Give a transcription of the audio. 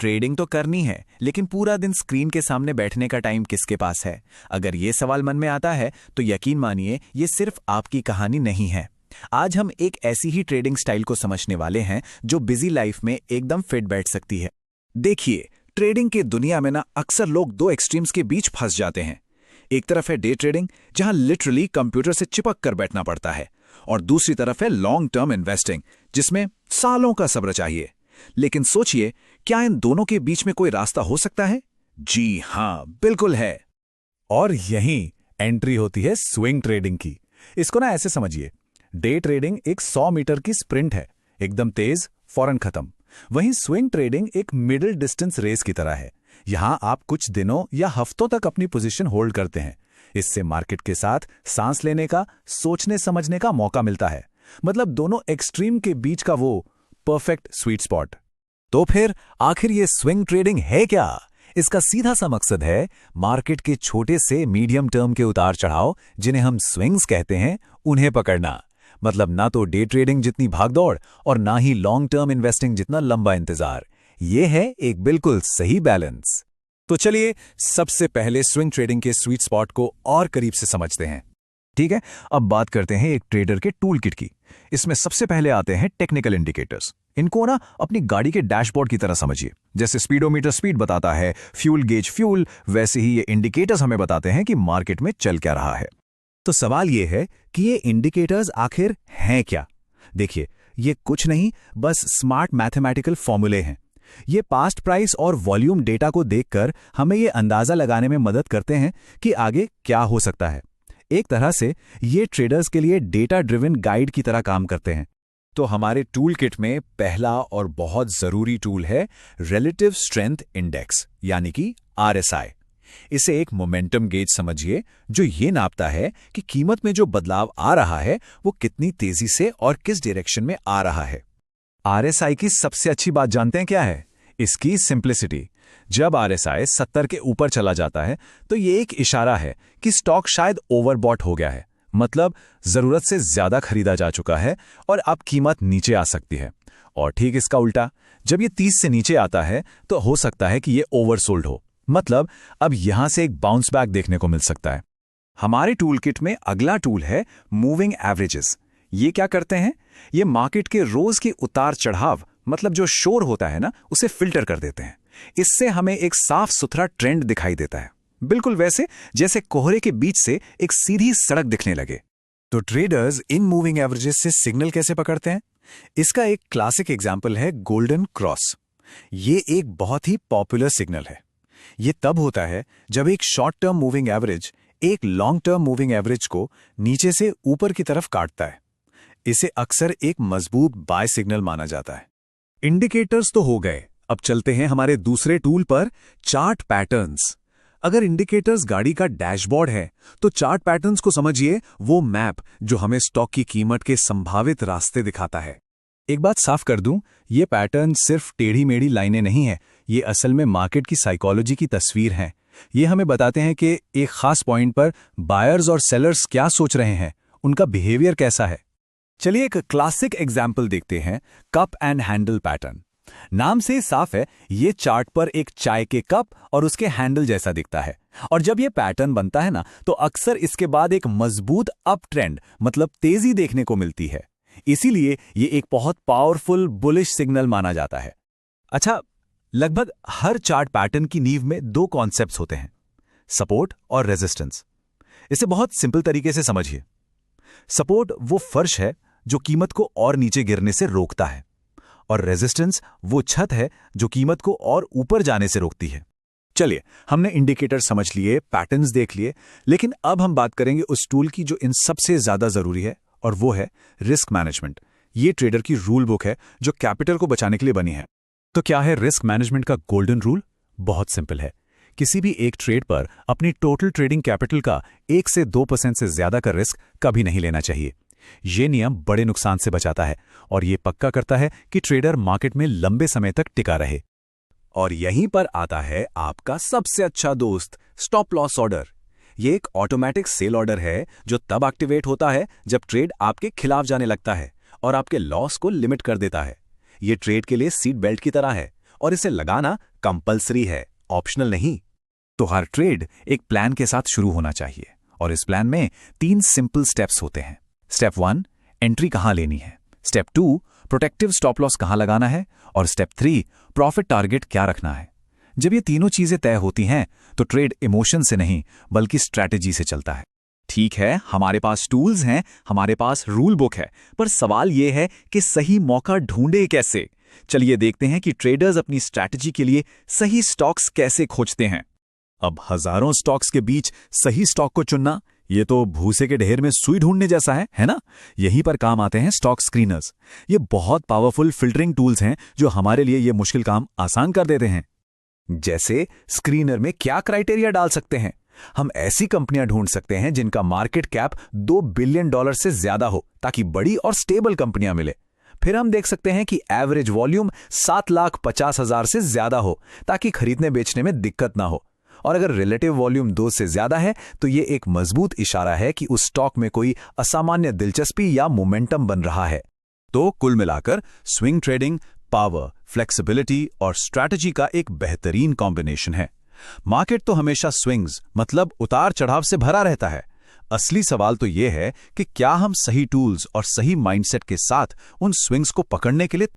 Trading तो करनी है, लेकिन पूरा दिन स्क्रीन के सामने बैठने का टाइम किसके पास है? अगर ये सवाल मन में आता है तो यकीन मानिए ये सिर्फ आपकी कहानी नहीं है। आज हम एक ऐसी ही ट्रेडिंग स्टाइल को समझने वाले हैं जो बिजी लाइफ में एकदम फिट बैठ सकती है। देखिए, ट्रेडिंग की दुनिया में अक्सर लोग दो एक्सट्रीम्स के बीच फंस जाते हैं। एक तरफ है डे ट्रेडिंग, जहां लिटरली कंप्यूटर से चिपक कर बैठना पड़ता है, और दूसरी तरफ है लॉन्ग टर्म इन्वेस्टिंग, जिसमें सालों का सब्र चाहिए। लेकिन सोचिए, क्या इन दोनों के बीच में कोई रास्ता हो सकता है? जी हां, बिल्कुल है। और यहीं एंट्री होती है स्विंग ट्रेडिंग की। इसको ऐसे समझिए, डे ट्रेडिंग एक 100 मीटर की स्प्रिंट है, एकदम तेज, फौरन खत्म। वहीं स्विंग ट्रेडिंग एक मिडिल डिस्टेंस रेस की तरह है। यहां आप कुछ दिनों या हफ्तों तक अपनी पोजीशन होल्ड करते हैं। इससे मार्केट के साथ सांस लेने का, सोचने समझने का मौका मिलता है। मतलब दोनों एक्सट्रीम के बीच का वो परफेक्ट स्वीट स्पॉट। तो फिर आखिर ये स्विंग ट्रेडिंग है क्या? इसका सीधा सा मकसद है मार्केट के छोटे से मीडियम टर्म के उतार चढ़ाव, जिन्हें हम स्विंग्स कहते हैं, उन्हें पकड़ना। मतलब ना तो डे ट्रेडिंग जितनी भागदौड़ और ना ही लॉन्ग टर्म इन्वेस्टिंग जितना लंबा इंतजार। ये है एक बिल्कुल सही बैलेंस। तो चलिए सबसे पहले स्विंग ट्रेडिंग के स्वीट स्पॉट को और करीब से समझते हैं। ठीक है, अब बात करते हैं एक ट्रेडर के टूल किट की। इसमें सबसे पहले आते हैं टेक्निकल इंडिकेटर्स। इनको अपनी गाड़ी के डैशबोर्ड की तरह समझिए। जैसे स्पीडोमीटर स्पीड बताता है, फ्यूल गेज फ्यूल, वैसे ही ये इंडिकेटर्स हमें बताते हैं कि मार्केट में चल क्या रहा है। तो सवाल ये है कि ये इंडिकेटर्स आखिर हैं क्या? देखिए, ये कुछ नहीं, बस स्मार्ट मैथमेटिकल फॉर्मूले हैं। ये पास्ट प्राइस और वॉल्यूम डेटा को देखकर हमें ये अंदाजा लगाने में मदद करते हैं कि आगे क्या हो सकता है। एक तरह से ये ट्रेडर्स के लिए डेटा ड्रिवन गाइड की तरह काम करते हैं। तो हमारे टूल किट में पहला और बहुत जरूरी टूल है रिलेटिव स्ट्रेंथ इंडेक्स, यानी कि RSI। इसे एक मोमेंटम गेज समझिए, जो ये नापता है कि कीमत में जो बदलाव आ रहा है वो कितनी तेजी से और किस डायरेक्शन में आ रहा है। RSI की सबसे अच्छी बात जानते हैं क्या है? इसकी सिंप्लिसिटी। जब RSI 70 के ऊपर चला जाता है तो ये एक इशारा है कि स्टॉक शायद ओवरबॉट हो गया है। मतलब जरूरत से ज्यादा खरीदा जा चुका है और अब कीमत नीचे आ सकती है। और ठीक इसका उल्टा, जब ये 30 से नीचे आता है तो हो सकता है कि ये ओवरसोल्ड हो। मतलब अब यहां से एक बाउंस बैक देखने को मिल सकता है। हमारे टूल किट में अगला टूल है मूविंग एवरेजेस। ये क्या करते हैं? ये मार्केट के रोज के उतार चढ़ाव, मतलब जो शोर होता है उसे फिल्टर कर देते हैं। इससे हमें एक साफ सुथरा ट्रेंड दिखाई देता है, बिल्कुल वैसे जैसे कोहरे के बीच से एक सीधी सड़क दिखने लगे। तो ट्रेडर्स इन मूविंग एवरेजेस से सिग्नल कैसे पकड़ते हैं? इसका एक क्लासिक एग्जाम्पल है गोल्डन क्रॉस। ये एक बहुत ही पॉपुलर सिग्नल है। ये तब होता है जब एक शॉर्ट टर्म मूविंग एवरेज एक लॉन्ग टर्म मूविंग एवरेज को नीचे से ऊपर की तरफ काटता है। इसे अक्सर एक मजबूत बाय सिग्नल माना जाता है। इंडिकेटर्स तो हो गए, अब चलते हैं हमारे दूसरे टूल पर, चार्ट पैटर्न्स। अगर इंडिकेटर्स गाड़ी का डैशबोर्ड है तो चार्ट पैटर्न्स को समझिए वो मैप जो हमें स्टॉक की कीमत के संभावित रास्ते दिखाता है। एक बात साफ कर दूं, ये पैटर्न सिर्फ टेढ़ी मेढ़ी लाइनें नहीं है, ये असल में मार्केट की साइकोलॉजी की तस्वीर हैं। ये हमें बताते हैं कि एक खास पॉइंट पर बायर्स और सेलर्स क्या सोच रहे हैं, उनका बिहेवियर कैसा है। चलिए एक क्लासिक एग्जाम्पल देखते हैं, कप एंड हैंडल पैटर्न। नाम से साफ है, ये चार्ट पर एक चाय के कप और उसके हैंडल जैसा दिखता है। और जब ये पैटर्न बनता है तो अक्सर इसके बाद एक मजबूत अप ट्रेंड, मतलब तेजी देखने को मिलती है। इसीलिए ये एक बहुत पावरफुल बुलिश सिग्नल माना जाता है। अच्छा, लगभग हर चार्ट पैटर्न की नींव में दो कॉन्सेप्ट्स होते हैं, सपोर्ट और रेजिस्टेंस। इसे बहुत सिंपल तरीके से समझिए। सपोर्ट वो फर्श है जो कीमत को और नीचे गिरने से रोकता है, और रेजिस्टेंस वो छत है जो कीमत को और ऊपर जाने से रोकती है। चलिए, हमने इंडिकेटर समझ लिए, पैटर्न्स देख लिए, लेकिन अब हम बात करेंगे उस टूल की जो इन सबसे ज्यादा जरूरी है, और वो है रिस्क मैनेजमेंट। ये ट्रेडर की रूल बुक है जो कैपिटल को बचाने के लिए बनी है। तो क्या है रिस्क मैनेजमेंट का गोल्डन रूल? बहुत सिंपल है। किसी भी एक ट्रेड पर अपनी टोटल ट्रेडिंग कैपिटल का 1 से 2% से ज्यादा का रिस्क कभी नहीं लेना चाहिए। ये नियम बड़े नुकसान से बचाता है और ये पक्का करता है कि ट्रेडर मार्केट में लंबे समय तक टिका रहे। और यहीं पर आता है आपका सबसे अच्छा दोस्त, स्टॉप लॉस ऑर्डर। ये एक ऑटोमेटिक सेल ऑर्डर है जो तब एक्टिवेट होता है जब ट्रेड आपके खिलाफ जाने लगता है और आपके लॉस को लिमिट कर देता है। ये ट्रेड के लिए सीट बेल्ट की तरह है और इसे लगाना कंपल्सरी है, ऑप्शनल नहीं। तो हर ट्रेड एक प्लान के साथ शुरू होना चाहिए और इस प्लान में 3 सिंपल स्टेप्स होते हैं। स्टेप 1, एंट्री कहां लेनी है। स्टेप 2, प्रोटेक्टिव स्टॉप लॉस कहां लगाना है। और स्टेप 3, प्रॉफिट टारगेट क्या रखना है। जब ये तीनों चीजें तय होती हैं तो ट्रेड इमोशन से नहीं बल्कि स्ट्रैटेजी से चलता है। ठीक है, हमारे पास टूल्स हैं, हमारे पास रूल बुक है, पर सवाल यह है कि सही मौका ढूंढे कैसे। चलिए देखते हैं कि ट्रेडर्स अपनी स्ट्रैटेजी के लिए सही स्टॉक्स कैसे खोजते हैं। अब हजारों स्टॉक्स के बीच सही स्टॉक को चुनना, ये तो भूसे के ढेर में सुई ढूंढने जैसा है ना? यहीं पर काम आते हैं स्टॉक स्क्रीनर्स। ये बहुत पावरफुल फिल्टरिंग टूल्स हैं जो हमारे लिए ये मुश्किल काम आसान कर देते हैं। जैसे स्क्रीनर में क्या क्राइटेरिया डाल सकते हैं? हम ऐसी कंपनियां ढूंढ सकते हैं जिनका मार्केट कैप $2 बिलियन से ज्यादा हो, ताकि बड़ी और स्टेबल कंपनियां मिले। फिर हम देख सकते हैं कि एवरेज वॉल्यूम 7,50,000 से ज्यादा हो, ताकि खरीदने बेचने में दिक्कत ना हो। और अगर रिलेटिव वॉल्यूम 2 से ज्यादा है तो ये एक मजबूत इशारा है कि उस स्टॉक में कोई असामान्य दिलचस्पी या मोमेंटम बन रहा है। तो कुल मिलाकर स्विंग ट्रेडिंग पावर, फ्लेक्सिबिलिटी और स्ट्रैटेजी का एक बेहतरीन कॉम्बिनेशन है। मार्केट तो हमेशा स्विंग्स मतलब उतार चढ़ाव से भरा रहता है। असली सवाल तो यह है कि क्या हम सही टूल्स और सही माइंडसेट के साथ उन स्विंग्स को पकड़ने के लिए